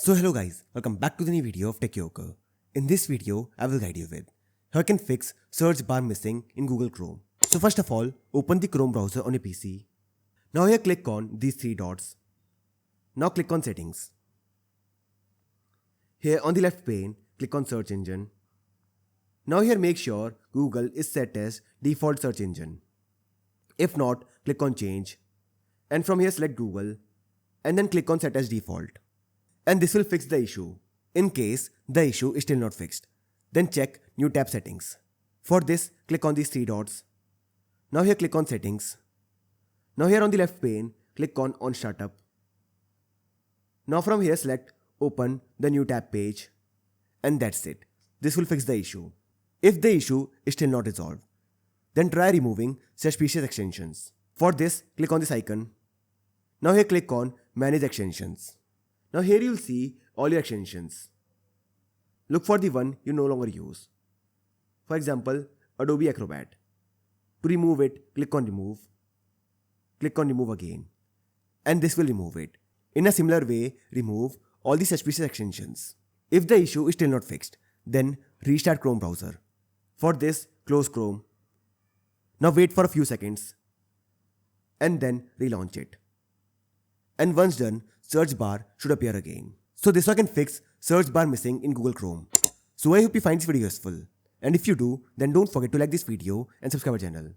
So hello guys, welcome back to the new video of TechYoker. In this video, I will guide you with how you can fix search bar missing in Google Chrome. So first of all, open the Chrome browser on your PC. Now here click on these three dots. Now click on settings. Here on the left pane, click on search engine. Now here make sure Google is set as default search engine. If not, click on change. And from here select Google and then click on set as default. And this will fix the issue. In case the issue is still not fixed, then check new tab settings. For this, click on these three dots. Now here click on settings. Now here on the left pane, click on startup. Now from here select open the new tab page. And that's it. This will fix the issue. If the issue is still not resolved, then try removing suspicious extensions. For this, click on this icon. Now here click on manage extensions. Now here you'll see all your extensions. Look for the one you no longer use. For example, Adobe Acrobat. To remove it, click on remove. Click on remove again. And this will remove it. In a similar way, remove all the suspicious extensions. If the issue is still not fixed, then restart Chrome browser. For this, close Chrome. Now wait for a few seconds. And then relaunch it. And once done, search bar should appear again. So this way I can fix search bar missing in Google Chrome. So I hope you find this video useful. And if you do, then don't forget to like this video and subscribe our channel.